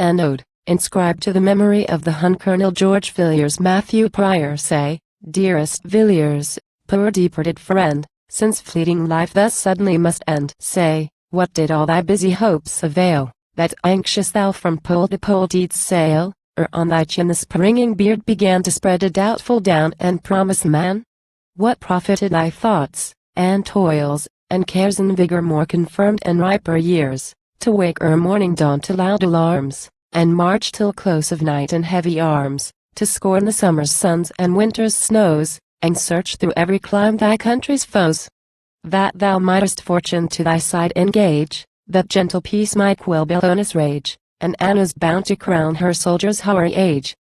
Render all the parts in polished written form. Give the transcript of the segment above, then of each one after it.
An ode, inscribed to the memory of the Hun Colonel George Villiers. Matthew Prior say, Dearest Villiers, poor departed friend, since fleeting life thus suddenly must end. Say, what did all thy busy hopes avail, that anxious thou from pole to pole didst sail, or on thy chin the springing beard began to spread a doubtful down and promise man? What profited thy thoughts, and toils, and cares in vigor more confirmed and riper years, to wake ere morning dawn to loud alarms, and march till close of night in heavy arms, to scorn the summer's suns and winter's snows, and search through every clime thy country's foes? That thou mightest fortune to thy side engage, that gentle peace might quell Bellona's rage, and Anna's bound to crown her soldiers' hoary age.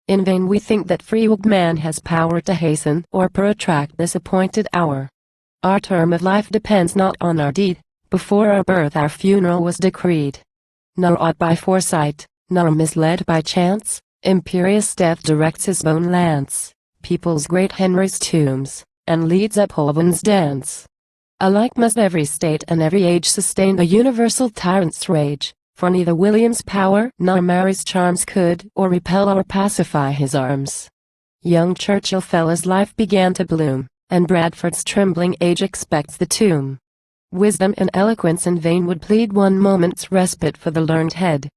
In vain we think that free-willed man has power to hasten or protract this appointed hour. Our term of life depends not on our deed, before our birth our funeral was decreed. Nor aught by foresight, nor misled by chance, imperious death directs his bone lance, peoples great Henry's tombs, and leads up Holborn's dance. Alike must every state and every age sustain the universal tyrant's rage, for neither William's power nor Mary's charms could or repel or pacify his arms. Young Churchill fell as life began to bloom, and Bradford's trembling age expects the tomb. Wisdom and eloquence in vain would plead one moment's respite for the learned head.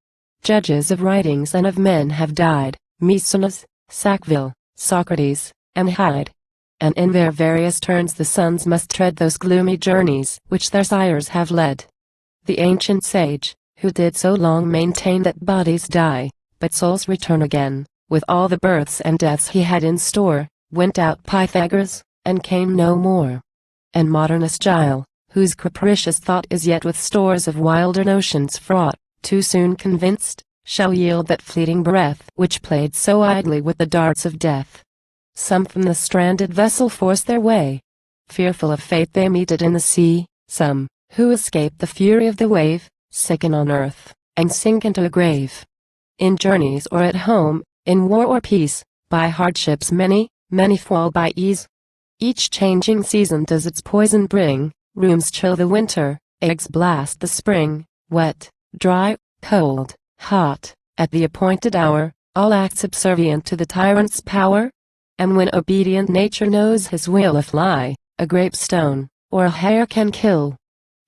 Judges of writings and of men have died, Maecenas, Sackville, Socrates, and Hyde. And in their various turns the sons must tread those gloomy journeys which their sires have led. The ancient sage, who did so long maintain that bodies die, but souls return again, with all the births and deaths he had in store, went out Pythagoras, and came no more. And modernist Gile, whose capricious thought is yet with stores of wilder notions fraught, too soon convinced, shall yield that fleeting breath which played so idly with the darts of death. Some from the stranded vessel force their way. Fearful of fate they meet it in the sea, some, who escape the fury of the wave, sicken on earth, and sink into a grave. In journeys or at home, in war or peace, by hardships many, many fall by ease. Each changing season does its poison bring, rooms chill the winter, eggs blast the spring, wet, dry, cold, hot, at the appointed hour, all acts subservient to the tyrant's power. And when obedient nature knows his will, a fly, a grapestone, or a hare can kill.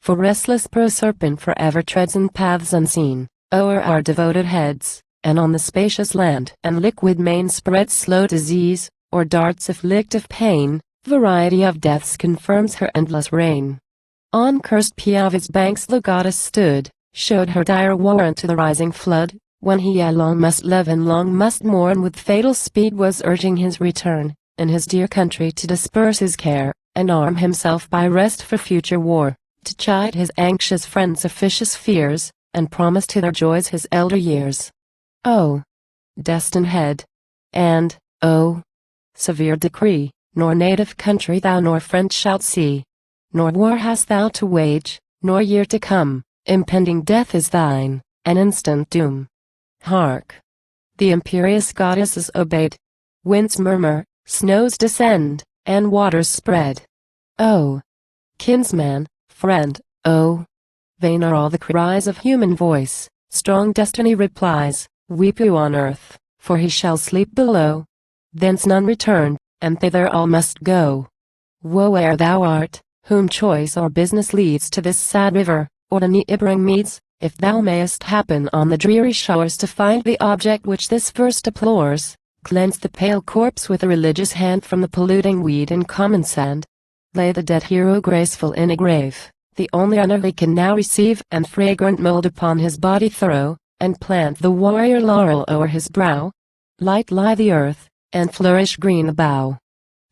For restless Proserpine forever treads in paths unseen, o'er our devoted heads, and on the spacious land and liquid main spreads slow disease, or darts afflictive pain, variety of deaths confirms her endless reign. On cursed Piave's banks the goddess stood, showed her dire warrant to the rising flood, when he long must love and long must mourn, with fatal speed was urging his return, in his dear country to disperse his care, and arm himself by rest for future war, to chide his anxious friends' officious fears, and promise to their joys his elder years. Oh, destined head! And, oh, severe decree, nor native country thou nor friend shalt see, nor war hast thou to wage, nor year to come, impending death is thine, an instant doom. Hark! The imperious goddess is obeyed. Winds murmur, snows descend, and waters spread. Oh, kinsman, friend, oh, vain are all the cries of human voice, strong destiny replies, weep you on earth, for he shall sleep below. Thence none return, and thither all must go. Woe ere thou art, whom choice or business leads to this sad river, or the neighboring meads, if thou mayest happen on the dreary shores to find the object which this verse deplores, cleanse the pale corpse with a religious hand from the polluting weed and common sand. Lay the dead hero graceful in a grave, the only honor he can now receive, and fragrant mold upon his body throw, and plant the warrior laurel o'er his brow. Light lie the earth, and flourish green the bough.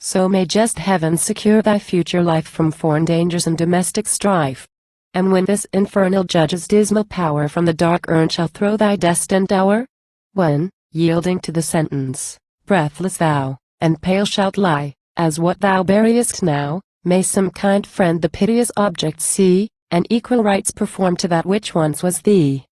So may just heaven secure thy future life from foreign dangers and domestic strife. And when this infernal judge's dismal power from the dark urn shall throw thy destined hour, when, yielding to the sentence, breathless thou, and pale shalt lie, as what thou buriest now, may some kind friend the piteous object see, and equal rites perform to that which once was thee.